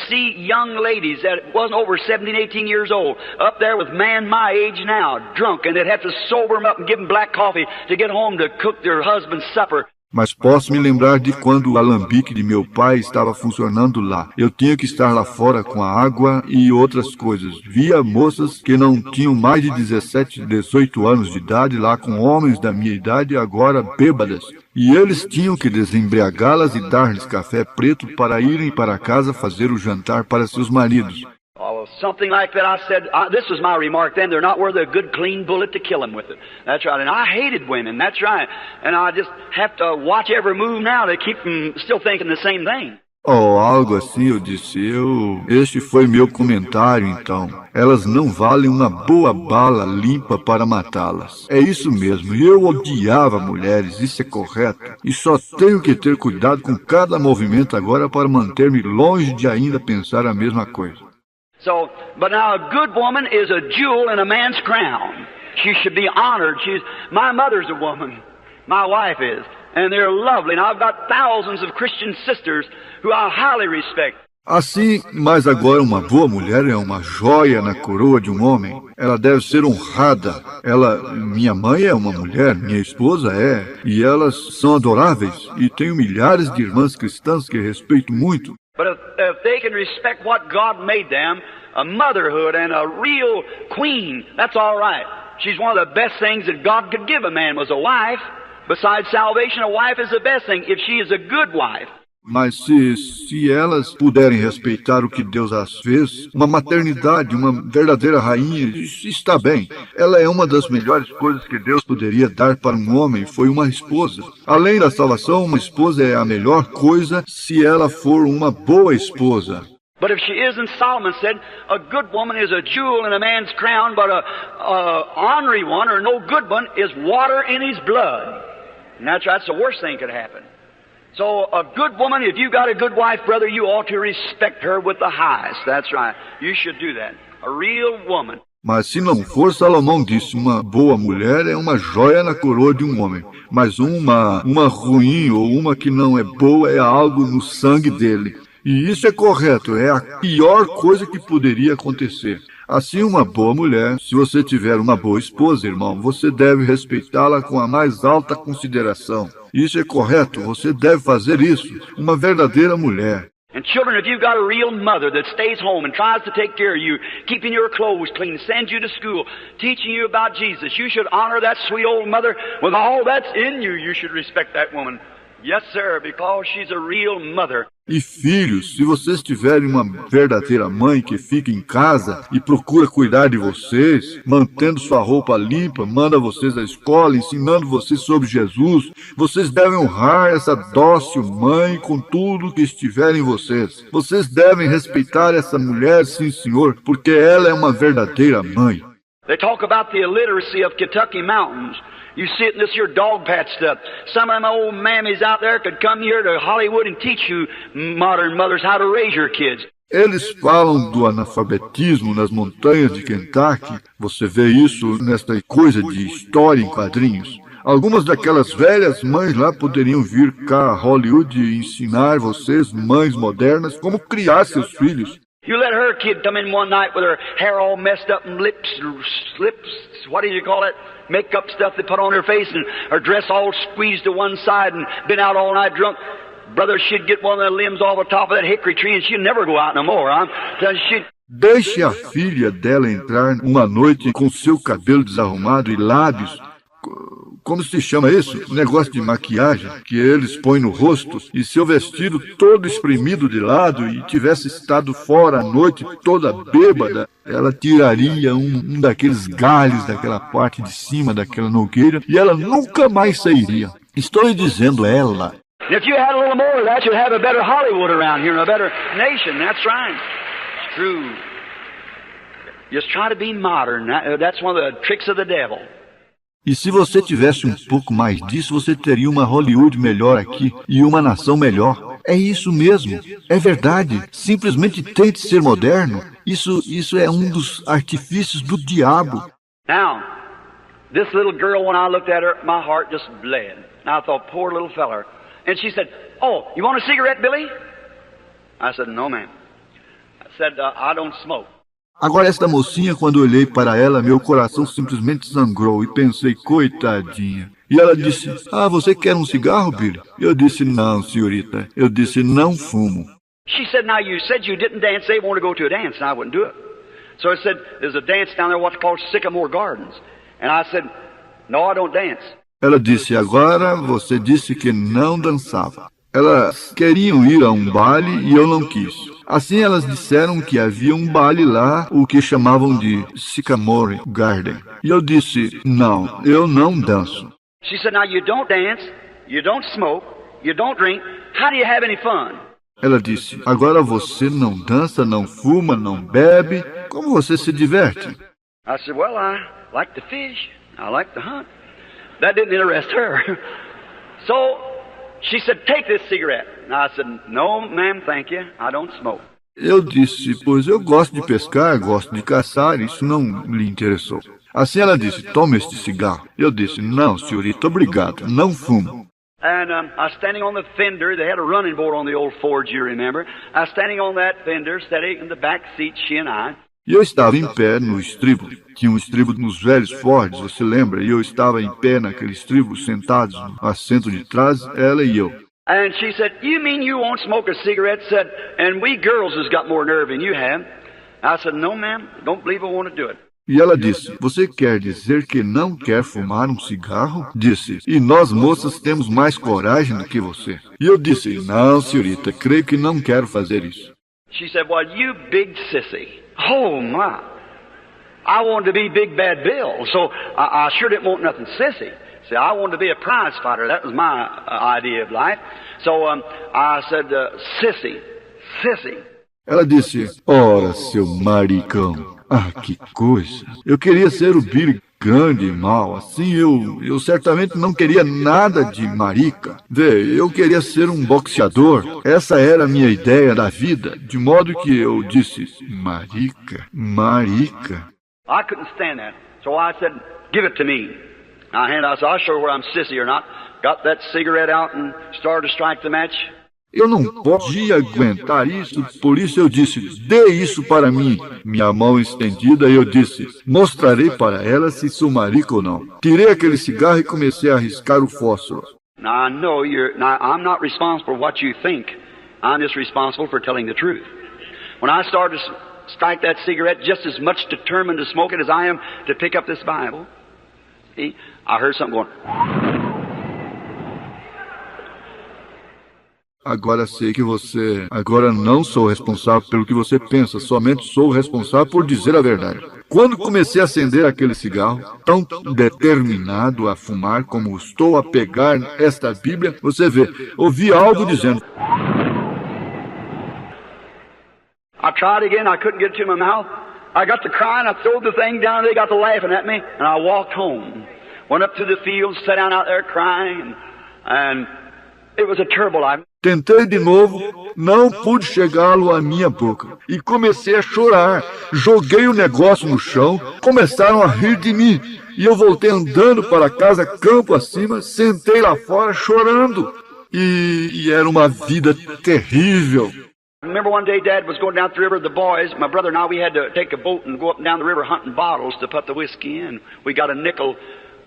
see young ladies that wasn't over 17, 18 years old, up there with man my age now, drunk, and they'd have to sober them up and give them black coffee to get home to cook their husband's supper. Mas posso me lembrar de quando o alambique de meu pai estava funcionando lá. Eu tinha que estar lá fora com a água e outras coisas. Via moças que não tinham mais de 17, 18 anos de idade lá com homens da minha idade agora bêbadas. E eles tinham que desembriagá-las e dar-lhes café preto para irem para casa fazer o jantar para seus maridos. Something like that. I said, this was my remark then, they're not worth a good clean bullet to kill them with it. That's right. And I hated women. That's right. And I just have to watch every move now to keep them still thinking the same thing. Oh, algo assim eu disse. Este foi meu comentário então. Elas não valem uma boa bala limpa para matá-las. É isso mesmo. E eu odiava mulheres, isso é correto. E só tenho que ter cuidado com cada movimento agora para manter-me longe de ainda pensar a mesma coisa. So, but now a good woman is a jewel in a man's crown. She should be honored. My mother's a woman. My wife is. And they're lovely. And I've got thousands of Christian sisters who I highly respect. Assim, mas agora uma boa mulher é uma joia na coroa de um homem. Ela deve ser honrada. Minha mãe é uma mulher, minha esposa é, e elas são adoráveis. E tenho milhares de irmãs cristãs que respeito muito. But if they can respect what God made them, a motherhood and a real queen, that's all right. She's one of the best things that God could give a man was a wife. Besides salvation, a wife is the best thing if she is a good wife. Mas se elas puderem respeitar o que Deus as fez, uma maternidade, uma verdadeira rainha, isso está bem. Ela é uma das melhores coisas que Deus poderia dar para um homem, foi uma esposa. Além da salvação, uma esposa é a melhor coisa se ela for uma boa esposa. But if she isn't, Solomon said, a good woman is a jewel in a man's crown, but a ornery one, or no good one, is water in his blood. And that's the worst thing could happen. So a good woman, if you've got a good wife, brother, you ought to respect her with the highest. That's right. You should do that. A real woman. Mas se não for, Salomão disse, uma boa mulher é uma joia na coroa de um homem. Mas uma ruim ou uma que não é boa é algo no sangue dele. E isso é correto, é a pior coisa que poderia acontecer. Assim, uma boa mulher, se você tiver uma boa esposa, irmão, você deve respeitá-la com a mais alta consideração. Isso é correto, você deve fazer isso, uma verdadeira mulher. And children, if you've got a real mother that stays home and tries to take care of you, keeping your clothes clean, sends you to school, teaching you about Jesus, you should honor that sweet old mother with all that's in you. You should respect that woman. Yes, sir, because she's a real mother. E filhos, se vocês tiverem uma verdadeira mãe que fica em casa e procura cuidar de vocês, mantendo sua roupa limpa, manda vocês à escola, ensinando vocês sobre Jesus, vocês devem honrar essa dócil mãe com tudo que estiver em vocês. Vocês devem respeitar essa mulher, sim, senhor, porque ela é uma verdadeira mãe. They talk about the illiteracy of Kentucky mountains. You see it in this here dog patch stuff. Some of them old mammies out there could come here to Hollywood and teach you modern mothers how to raise your kids. Eles falam do analfabetismo nas montanhas de Kentucky. Você vê isso nesta coisa de história em quadrinhos. Algumas daquelas velhas mães lá poderiam vir cá a Hollywood e ensinar vocês, mães modernas, como criar seus filhos. You let her kid come in one night with her hair all messed up and lips, what do you call it? Makeup stuff they put on her face and her dress all squeezed to one side and been out all night drunk. Brother, she'd get one of the limbs off the top of that hickory tree and she'd never go out no more. Deixe a filha dela entrar uma noite com seu cabelo desarrumado e lábios. Como se chama isso? Negócio de maquiagem que eles põem no rosto, e seu vestido todo espremido de lado e tivesse estado fora a noite toda bêbada, ela tiraria um daqueles galhos daquela parte de cima daquela nogueira e ela nunca mais sairia. Estou dizendo ela. If you had a little more of that, you'd have a better Hollywood around here and a better nation. That's right. It's true. Just try to be modern. That's one of the tricks of the devil. E se você tivesse um pouco mais disso, você teria uma Hollywood melhor aqui e uma nação melhor. É isso mesmo. É verdade. Simplesmente tente ser moderno. Isso é um dos artifícios do diabo. Now, this little girl, when I looked at her, my heart just bled. And I thought, poor little feller. And she said, "Oh, you want a cigarette, Billy?" I said, "No, ma'am." I said, "I don't smoke." Agora, esta mocinha, quando olhei para ela, meu coração simplesmente sangrou e pensei, coitadinha. E ela disse, você quer um cigarro, Billy? Eu disse, não, senhorita. Eu disse, não fumo. She said, now you said you didn't dance. They want to go to a dance, and I wouldn't do it. So I said, there's a dance down there what's called Sycamore Gardens. And I said, no, I don't dance. Ela disse, agora você disse que não dançava. Elas queriam ir a um baile e eu não quis. Assim elas disseram que havia um baile lá, o que chamavam de Sycamore Garden. E eu disse, não, eu não danço. She said, now you don't dance, you don't smoke, you don't drink. How do you have any fun? Ela disse, agora você não dança, não fuma, não bebe. Como você se diverte? I said, well, I like to fish, I like to hunt. That didn't interest her. So she said, take this cigarette. And I said, no, ma'am, thank you. I don't smoke. Eu disse, pois eu gosto de pescar, gosto de caçar, isso não lhe interessou. Assim ela disse, tome este cigarro. Eu disse, não, senhorita, obrigado, não fumo. And I was standing on the fender. They had a running board on the old Ford, you remember. I was standing on that fender, steady in the back seat, she and I. E eu estava em pé no estribo. Tinha um estribo nos velhos Fords, você lembra? E eu estava em pé naquele estribo, sentados no assento de trás, ela e eu. And she said, "You mean you won't smoke a cigarette?" Said, "And we girls has got more nerve than you have." I said, "No, ma'am. Don't believe I want to do it." E ela disse, você quer dizer que não quer fumar um cigarro? Disse, e nós moças temos mais coragem do que você. E eu disse, não, senhorita, creio que não quero fazer isso. She said, "Well, you big sissy." Oh, my. I wanted to be Big Bad Bill, so I sure didn't want nothing sissy. See, I wanted to be a prize fighter. That was my idea of life. So I said, "Sissy, sissy." Ela disse, ora, seu maricão, que coisa. Eu queria ser o Billy grande e mau, assim eu certamente não queria nada de marica. Vê, eu queria ser um boxeador. Essa era a minha ideia da vida, de modo que eu disse, marica, marica. I couldn't stand that, so I said, "Give it to me." I said, "I'll show you where I'm sissy or not." Got that cigarette out and started to strike the match. Eu não podia aguentar isso, por isso eu disse, dê isso para mim. Minha mão estendida e eu disse, mostrarei para ela se sou marica ou não. Tirei aquele cigarro e comecei a riscar o fósforo. Now I'm not responsible for what you think. I'm just responsible for telling the truth. When I started to strike that cigarette, just as much determined to smoke it as I am to pick up this Bible, see, I heard something going. Agora sei que você... Agora não sou responsável pelo que você pensa, somente sou responsável por dizer a verdade. Quando comecei a acender aquele cigarro, tão determinado a fumar como estou a pegar esta Bíblia, você vê, ouvi algo dizendo... I tried again, I couldn't get it to my mouth. I got to crying, I threw the thing down, they got to laughing at me, and I walked home. Went up to the field, sat down out there crying, and it was a terrible life. Tentei de novo, não pude chegá-lo à minha boca. E comecei a chorar. Joguei o negócio no chão, começaram a rir de mim. E eu voltei andando para casa, campo acima, sentei lá fora chorando. E era uma vida terrível. I remember one day Dad was going down the river with the boys. My brother and I, we had to take a boat and go up and down the river hunting bottles to put the whiskey in. We got a nickel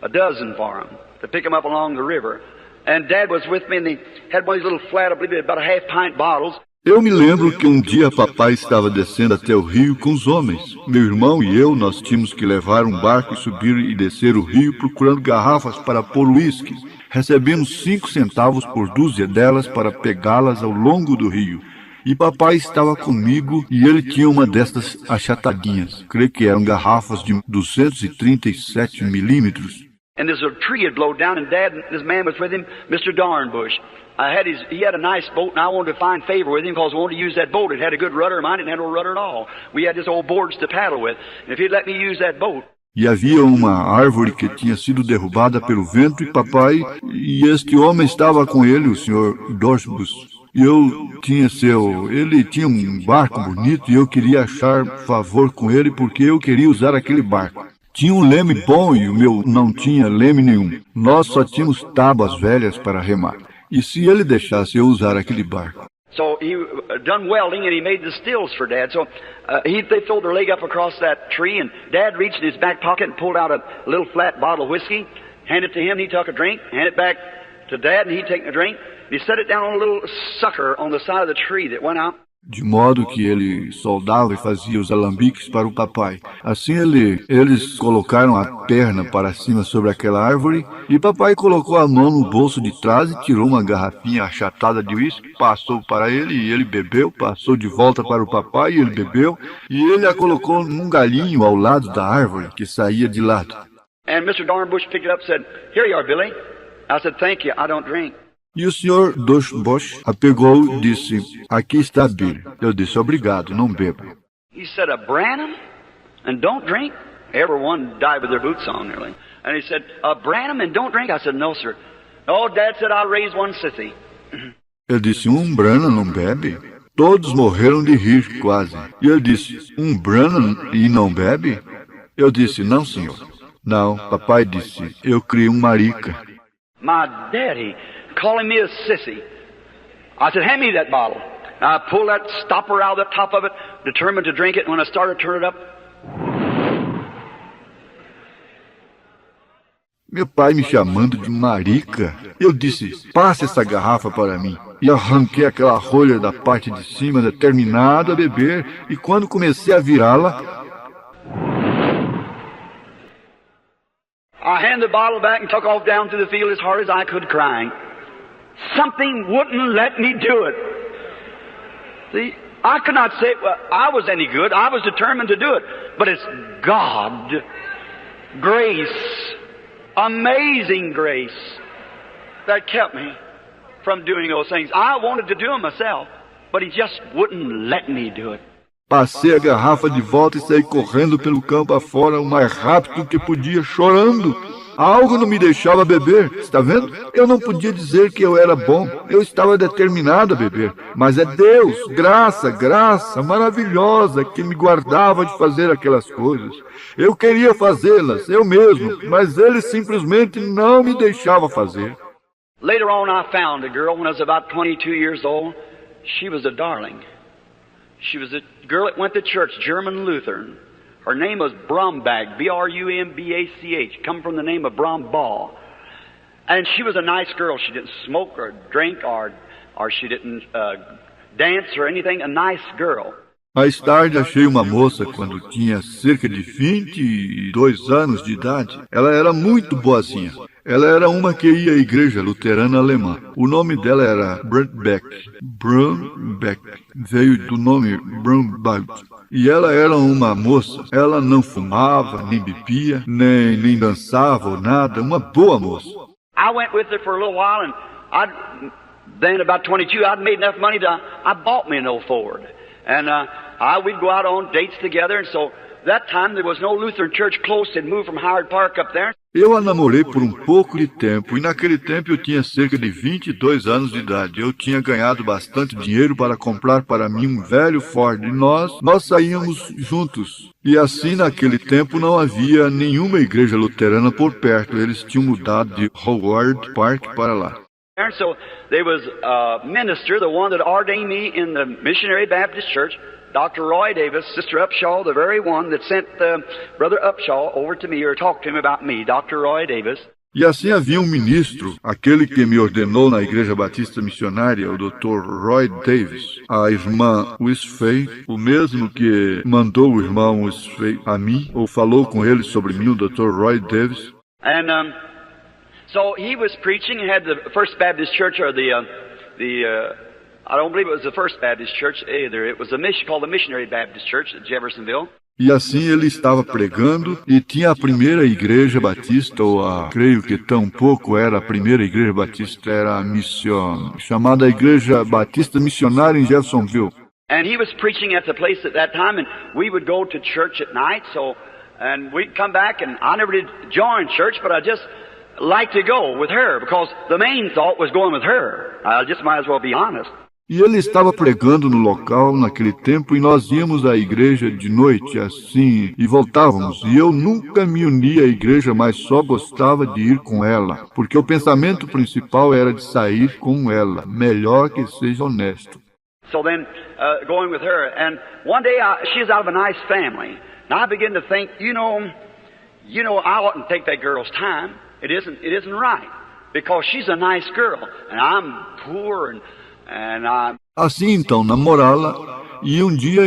a dozen for them to pick them up along the river. And Dad was with me and he had one of these little flat, I believe about a half-pint bottles. Eu me lembro que um dia papai estava descendo até o rio com os homens. Meu irmão e eu, nós tínhamos que levar um barco e subir e descer o rio procurando garrafas para pôr uísque. Recebemos 5 centavos por dúzia delas para pegá-las ao longo do rio. E papai estava comigo e ele tinha uma destas achatadinhas. Creio que eram garrafas de 237 milímetros. And this little tree had blown down, and Dad and this man was with him, Mr. Darnbush. He had a nice boat, and I wanted to find favor with him because I wanted to use that boat. It had a good rudder. Mine didn't have no rudder at all. We had just old boards to paddle with. And if he'd let me use that boat... E havia uma árvore que tinha sido derrubada pelo vento e papai, e este homem estava com ele, o Sr. Dorsbus. E ele tinha um barco bonito e eu queria achar favor com ele porque eu queria usar aquele barco. Tinha um leme bom e o meu não tinha leme nenhum. Nós só tínhamos tábuas velhas para remar. E se ele deixasse eu usar aquele barco? So he done welding and he made the stills for Dad. So they threw their leg up across that tree and Dad reached in his back pocket and pulled out a little flat bottle of whiskey, handed it to him, he took a drink, handed it back to Dad and he'd taken a drink. He set it down on a little sucker on the side of the tree that went out. De modo que ele soldava e fazia os alambiques para o papai. Assim eles colocaram a perna para cima sobre aquela árvore e papai colocou a mão no bolso de trás e tirou uma garrafinha achatada de uísque, passou para ele e ele bebeu, passou de volta para o papai e ele bebeu e ele a colocou num galinho ao lado da árvore que saía de lado. And Mr. Darnbush picked it up and said, "Here you are, Billy." I said, "Thank you, I don't drink." E o Sr. Dorsbus a pegou e disse, aqui está Billy. Eu disse, obrigado, não bebo. He said, "A Branham and don't drink?" Everyone died with their boots on nearly. And he said, "A Branham and don't drink?" I said, "No, sir." "Oh, Dad said I'll raise one sissy." Ele disse, Branham não bebe? Todos morreram de rir quase. E ele disse, Branham e não bebe? Eu disse, não, senhor. Não, papai disse, eu criei um marica. My daddy calling me a sissy. I said, hand me that bottle. And I pulled that stopper out of the top of it, determined to drink it, and when I started to turn it up, Meu pai me chamando de marica. Eu disse, passe essa garrafa para mim. E arranquei aquela rolha da parte de cima, determinado a beber, e quando comecei a virá-la, I handed the bottle back and took off down through the field as hard as I could, crying. Something wouldn't let me do it. See, I could not say I was any good. I was determined to do it. But it's God, grace, amazing grace, that kept me from doing those things. I wanted to do them myself, but He just wouldn't let me do it. passei a garrafa de volta e saí correndo pelo campo afora o mais rápido que podia, chorando. Algo não me deixava beber, está vendo? Eu não podia dizer que eu era bom, eu estava determinado a beber. Mas é Deus, graça, graça maravilhosa que me guardava de fazer aquelas coisas. Eu queria fazê-las, eu mesmo, mas Ele simplesmente não me deixava fazer. Later on I found a girl when I was about 22 years old. She was a darling. She was a girl that went to church, German Lutheran. Her name was Brumbach, B-R-U-M-B-A-C-H, come from the name of Brumbach. And she was a nice girl. She didn't smoke or drink or she didn't dance or anything. A nice girl. Mais tarde achei uma moça quando tinha cerca de 22 anos de idade. Ela era muito boazinha. Ela era uma que ia à igreja luterana alemã. O nome dela era Brumbach. Brumbach veio do nome Brumbach. E ela era uma moça. Ela não fumava, nem bebia, nem dançava ou nada. Uma boa moça. I went with her for a little while, and then about 22, I'd made enough money I bought me an old Ford. And we'd go out on dates together, and so that time there was no Lutheran church close. They'd moved from Howard Park up there. Eu a namorei por um pouco de tempo, e naquele tempo eu tinha cerca de 22 anos de idade. Eu tinha ganhado bastante dinheiro para comprar para mim um velho Ford, e nós saíamos juntos. E assim, naquele tempo, não havia nenhuma igreja luterana por perto. Eles tinham mudado de Howard Park para lá. And so there was a minister, the one that ordained me in the Missionary Baptist Church, Dr. Roy Davis, Sister Upshaw, the very one that sent Brother Upshaw over to me or talked to him about me, Dr. Roy Davis. E assim havia um ministro, aquele que me ordenou na Igreja Batista Missionária, o Dr. Roy Davis, a irmã Wisfei, o mesmo que mandou o irmão Wisfei a mim, ou falou com ele sobre mim, o Dr. Roy Davis. And so he was preaching, had the First Baptist Church, or I don't believe it was the First Baptist Church either. It was called the Missionary Baptist Church at Jeffersonville. E assim ele estava pregando, e tinha a primeira igreja batista, ou creio que tampouco era a primeira igreja batista, era a missão, chamada Igreja Batista Missionária em Jeffersonville. And he was preaching at the place at that time, and we would go to church at night, and we'd come back, and I never did join church, but I just liked to go with her, because the main thought was going with her. I just might as well be honest. E ele estava pregando no local naquele tempo, e nós íamos à igreja de noite, assim, e voltávamos. E eu nunca me uni à igreja, mas só gostava de ir com ela, porque o pensamento principal era de sair com ela, melhor que seja honesto. So then, going with her, and one day she's out of a nice family, and I began to think, you know, I oughtn't take that girl's time. It isn't right, because she's a nice girl, and I'm poor, and Assim então, namorá-la, e um dia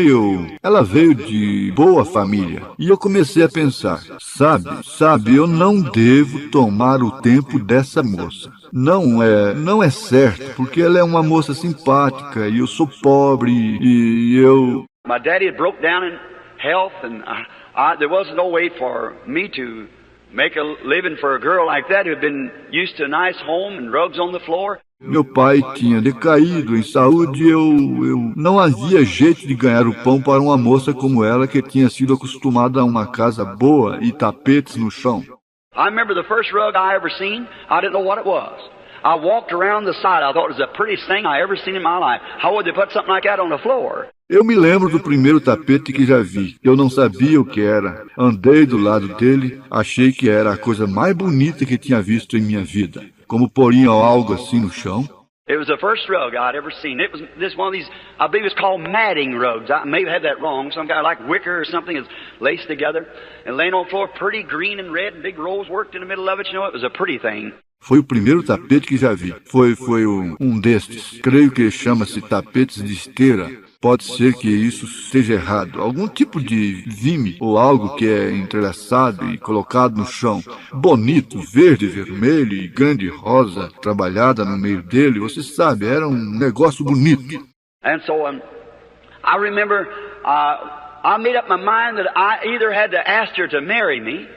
ela veio de boa família, e eu comecei a pensar, sabe, eu não devo tomar o tempo dessa moça. Não é certo, porque ela é uma moça simpática, e eu sou pobre, e eu... My daddy had broke down in health, and there was no way for me to make a living for a girl like that who had been used to a nice home and rugs on the floor. Meu pai tinha decaído em saúde e eu não havia jeito de ganhar o pão para uma moça como ela que tinha sido acostumada a uma casa boa e tapetes no chão. I remember the first rug I ever seen, I didn't know what it was. I walked around the side, I thought it was the prettiest thing I ever seen in my life. How would they put something like that on the floor? Eu me lembro do primeiro tapete que já vi. Eu não sabia o que era. Andei do lado dele, achei que era a coisa mais bonita que tinha visto em minha vida. como poriam algo assim no chão. It was the first rug I'd ever seen. It was this one of these, I believe it's called matting rugs. I may have that wrong. Some kind of like wicker or something is laced together and laying on the floor, pretty green and red, and big rolls worked in the middle of it. You know, it was a pretty thing. Foi o primeiro tapete que já vi. Foi um destes. Creio que chama-se tapetes de esteira. Pode ser que isso esteja errado. Algum tipo de vime ou algo que é entrelaçado e colocado no chão. Bonito, verde, vermelho e grande rosa trabalhada no meio dele. Você sabe, era um negócio bonito. And so I remember I made up my mind that I either had to ask her to marry me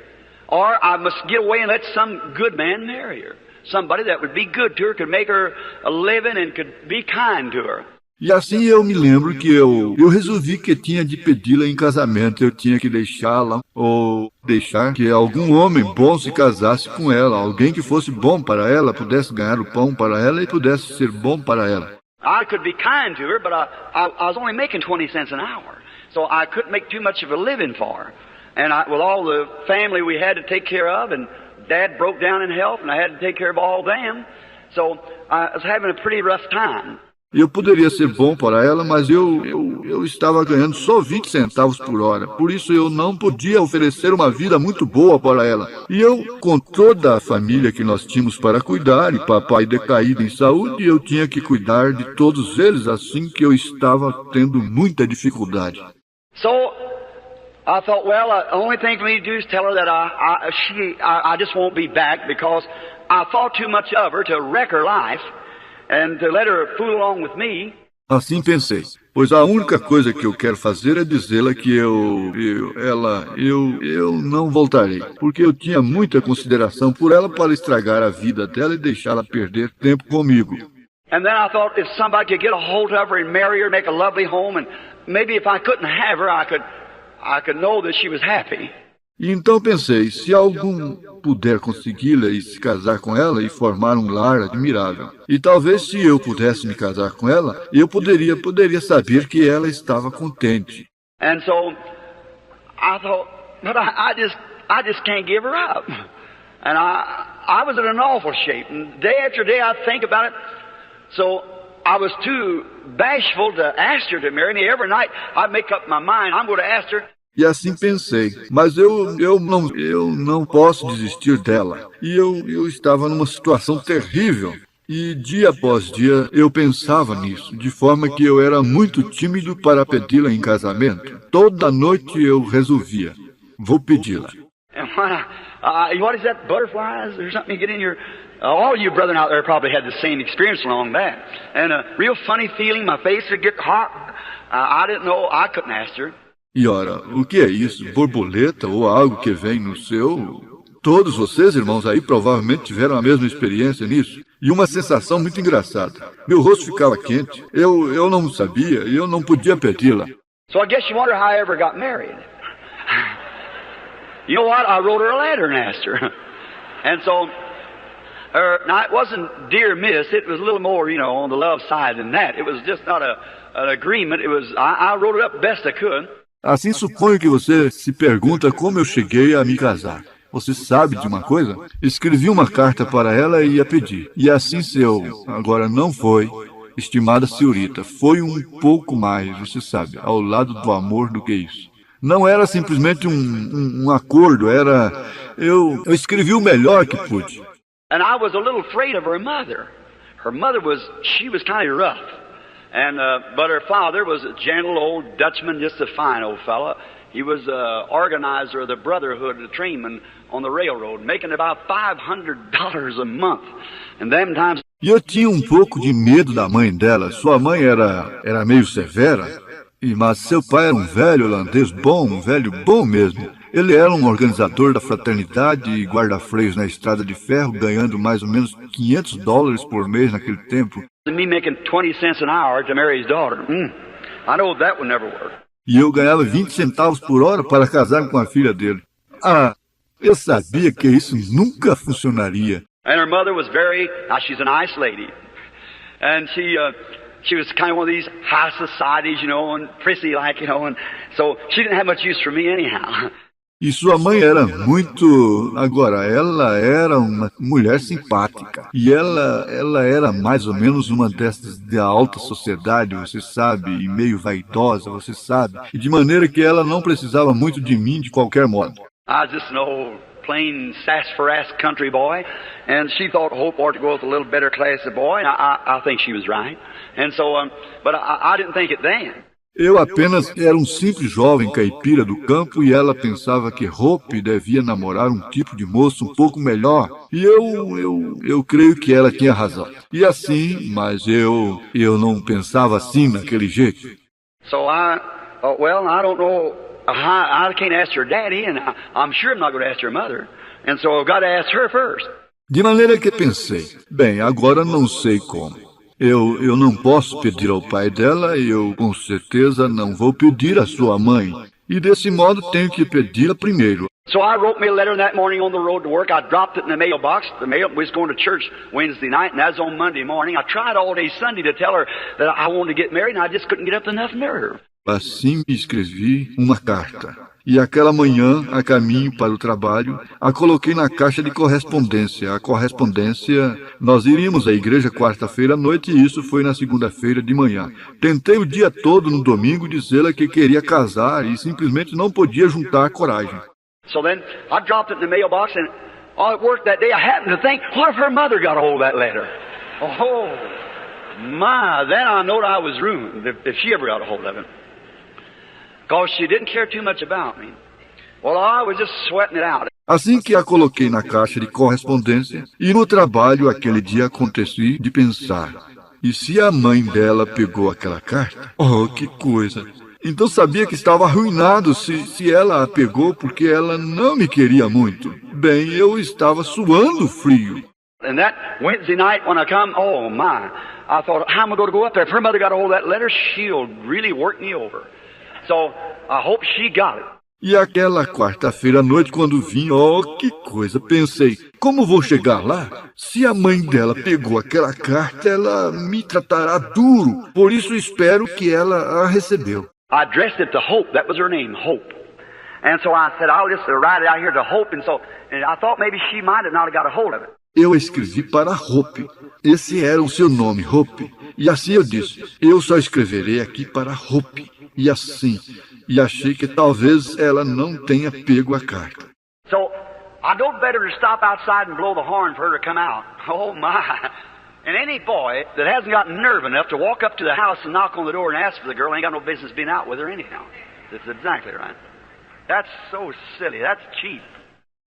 or I must get away and let some good man marry her. Somebody that would be good to her, could make her a living and could be kind to her. E assim eu me lembro que eu resolvi que tinha de pedi-la em casamento. Eu tinha que deixá-la ou deixar que algum homem bom se casasse com ela. Alguém que fosse bom para ela, pudesse ganhar o pão para ela e pudesse ser bom para ela. I could be kind to her, but I was only making 20 cents an hour. So I couldn't make too much of a living for her. And with all the family we had to take care of, and Dad broke down in health, and I had to take care of all them. So I was having a pretty rough time. Eu poderia ser bom para ela, mas eu estava ganhando só 20 centavos por hora. Por isso eu não podia oferecer uma vida muito boa para ela. E eu, com toda a família que nós tínhamos para cuidar, e papai decaído em saúde, eu tinha que cuidar de todos eles, assim que eu estava tendo muita dificuldade. So I thought, well, the only thing for me to do is tell her that I just won't be back, because I thought too much of her to wreck her life. And to let her fool along with me. Assim pensei, pois a única coisa que eu quero fazer é dizê-la que eu não voltarei, porque eu tinha muita consideração por ela para estragar a vida dela e deixá-la perder tempo comigo. And then I thought if somebody could get a hold of her and marry her, make a lovely home, and maybe if I couldn't have her, I could know that she was happy. E então pensei, se algum puder consegui-la e se casar com ela e formar um lar admirável. E talvez se eu pudesse me casar com ela, eu poderia saber que ela estava contente. And so I thought, but I just can't give her up. And I was in an awful shape. And day after day I'd think about it. So I was too bashful to ask her to marry me. Every night I'd make up my mind, I'm going to ask her. E assim pensei, mas eu não posso desistir dela. E eu estava numa situação terrível. E dia após dia eu pensava nisso, de forma que eu era muito tímido para pedi-la em casamento. Toda noite eu resolvia, vou pedi-la. What is that, butterflies or something you get in your... all you brethren out there probably had the same experience along that. And a real funny feeling, my face would get hot. I didn't know, I couldn't ask her. E ora, o que é isso? Borboleta ou algo que vem no seu... Todos vocês, irmãos, aí provavelmente tiveram a mesma experiência nisso. E uma sensação muito engraçada. Meu rosto ficava quente. Eu não sabia e eu não podia pedi-la. So I guess you wonder how I ever got married. You know what? I wrote her a letter and asked her. And so, now it wasn't dear miss. It was a little more, on the love side than that. It was just not an agreement. It was, I wrote it up best I could. Assim suponho que você se pergunta como eu cheguei a me casar. Você sabe de uma coisa? Escrevi uma carta para ela e a pedi. E assim seu. Agora não foi, estimada senhorita, foi um pouco mais, você sabe, ao lado do amor do que isso. Não era simplesmente um acordo, era... Eu escrevi o melhor que pude. And I was a little afraid of her mother. Her mother she was kind of rough. And but her father was a gentle old Dutchman, just a fine old fella. He was the organizer of the Brotherhood of the Trainmen on the railroad, making about $500 a month. And them times. E eu tinha um pouco de medo da mãe dela. Sua mãe era meio severa, mas seu pai era um velho holandês bom, um velho bom mesmo. Ele era um organizador da fraternidade e guarda-freios na estrada de ferro, ganhando mais ou menos $500 por mês naquele tempo. Me making 20 cents an hour to marry his daughter. I know that would never work. E eu ganhava 20 centavos por hora para casar com a filha dele. Eu sabia que isso nunca funcionaria. And her mother was now she's a nice lady. And she was kind of one of these high societies, and prissy like, and so she didn't have much use for me anyhow. E sua mãe era muito. Agora, ela era uma mulher simpática. E ela era mais ou menos uma dessas da alta sociedade, você sabe, e meio vaidosa, você sabe. E de maneira que ela não precisava muito de mim de qualquer modo. I was just an old, plain, sassafras country boy, and she thought Hope ought to go with a little better class of boy, and I think she was right. And so, but I didn't think it then. Eu apenas era um simples jovem caipira do campo e ela pensava que Hope devia namorar um tipo de moço um pouco melhor. E eu creio que ela tinha razão. E assim, mas eu não pensava assim naquele jeito. So I don't know, I can't ask her daddy, and I'm sure I'm not going to ask her mother. And so I've got to ask her first. De maneira que pensei, bem, agora não sei como. Eu não posso pedir ao pai dela e eu com certeza não vou pedir à sua mãe. E desse modo tenho que pedi-la primeiro. So I wrote me a letter that morning on the road to work. I dropped it in the mailbox. The mail was going to church Wednesday night, and that was on Monday morning. I tried all day Sunday to tell her that I wanted to get married, and I just couldn't get up enough nerve. Assim me escrevi uma carta. E aquela manhã, a caminho para o trabalho, a coloquei na caixa de correspondência. A correspondência, nós iríamos à igreja quarta-feira à noite e isso foi na segunda-feira de manhã. Tentei o dia todo no domingo dizê-la que queria casar e simplesmente não podia juntar coragem. So then I dropped it in the mailbox, and at work that day I happened to think, what if her mother got a hold of that letter? Oh, my, then I knowed I was ruined if she ever got a hold of it. Because she didn't care too much about me. Well, I was just sweating it out. Assim que a coloquei na caixa de correspondência, e no trabalho aquele dia aconteci de pensar, e se a mãe dela pegou aquela carta? Oh, que coisa! Então sabia que estava arruinado se ela a pegou porque ela não me queria muito. Bem, eu estava suando frio. And that Wednesday night when I come, oh my, I thought, how am I going to go up there? If her mother got a hold of that letter, she'll really work me over. So I hope she got it. E aquela quarta-feira à noite, quando vim, oh, que coisa, pensei, como vou chegar lá? Se a mãe dela pegou aquela carta, ela me tratará duro. Por isso espero que ela a recebeu. I addressed it to Hope. That was her name, Hope. And so I said, I'll just write it out here to Hope. And I thought maybe she might have not got a hold of it. Eu escrevi para Hope. Esse era o seu nome, Hope. E assim eu disse, eu só escreverei aqui para Hope. E assim, e achei que talvez ela não tenha pego a carta. So I don't better to stop outside and blow the horn for her to come out. Oh my. And any boy that hasn't got nerve enough to walk up to the house and knock on the door and ask for the girl ain't got no business being out with her anyhow. That's exactly right. That's so silly. That's cheap.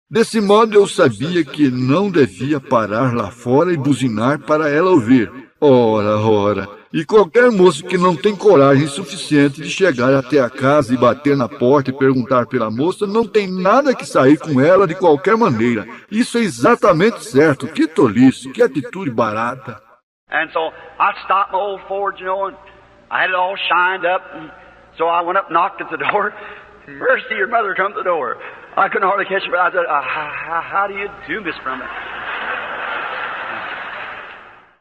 Desse modo eu sabia que não devia parar lá fora e buzinar para ela ouvir. Ora. E qualquer moço que não tem coragem suficiente de chegar até a casa e bater na porta e perguntar pela moça, não tem nada que sair com ela de qualquer maneira. Isso é exatamente certo. Que tolice, que atitude barata. And so I stopped my old Ford, and I had it all shined up. And so I went up, knocked at the door. Mercy, your mother come to the door. I couldn't hardly catch her, but I said, how do you do, Miss Brumman?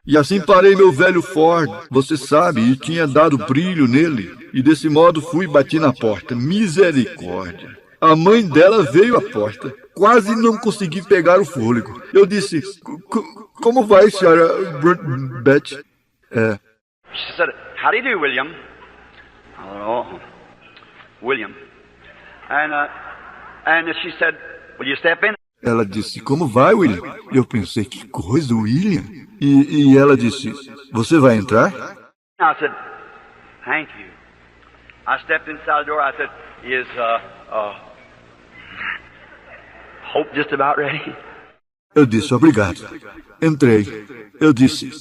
E assim parei meu velho Ford, você sabe, e tinha dado brilho nele. E desse modo fui e bati na porta. Misericórdia! A mãe dela veio à porta. Quase não consegui pegar o fôlego. Eu disse, como vai, senhora Beth? She said, how do you do, William? Oh, William. And she said, will you step in? Ela disse, como vai, William? Eu pensei, que coisa, William? E ela disse, você vai entrar? I said, thank you. I stepped inside the door. I said, is Hope just about ready? Eu disse, obrigado. Entrei. Eu disse,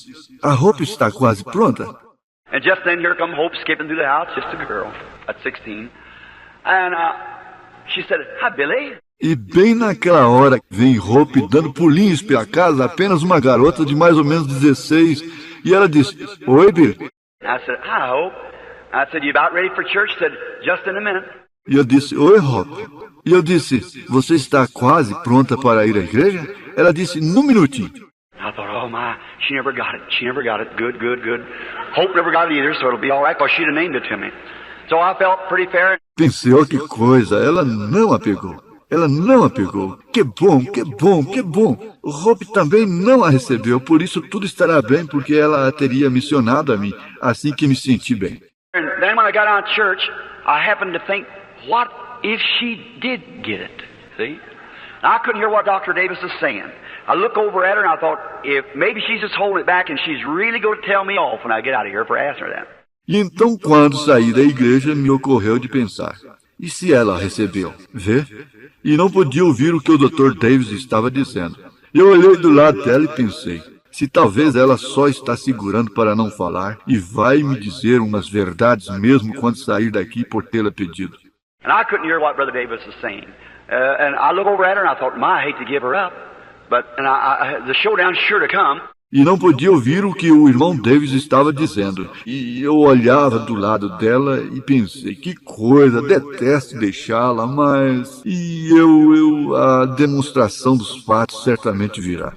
a Hope está quase pronta. And just then here come Hope skipping through the house, just a girl at 16. And she said, hi, Billy. E bem naquela hora vem Hope dando pulinhos pela casa, apenas uma garota de mais ou menos 16. E ela disse, oi, Billy. I said, hi, Hope. I said, you about ready for church? She said, just in a minute. E eu disse, oi, Hope. E eu disse, você está quase pronta para ir à igreja? Ela disse, num minutinho. I thought, oh my, she never got it. She never got it. Good. Hope never got it either, so it'll be all right, because she'd have named it to me. So I felt pretty fair. Pensei, oh, que coisa, ela não a pegou. Ela não a pegou. Que bom, que bom, que bom. O Hope também não a recebeu, por isso tudo estará bem, porque ela a teria mencionado a mim, assim que me senti bem. And then when I got out of church, I happened to think, what if she did get it? See? I couldn't hear what Dr. Davis was saying. I looked over at her and I thought, if maybe she's just holding it back and she's really going to tell me off when I get out of here for asking her that. E então, quando saí da igreja, me ocorreu de pensar, e se ela a recebeu? Vê? E não podia ouvir o que o Dr. Davis estava dizendo. Eu olhei do lado dela e pensei, se talvez ela só está segurando para não falar e vai me dizer umas verdades mesmo quando sair daqui por tê-la pedido. And I couldn't hear what Brother Davis was saying. And I looked over at her and I thought, I hate to give her up. But the showdown's sure to come. E não podia ouvir o que o irmão Davis estava dizendo. E eu olhava do lado dela e pensei, que coisa, detesto deixá-la, mas... a demonstração dos fatos certamente virá.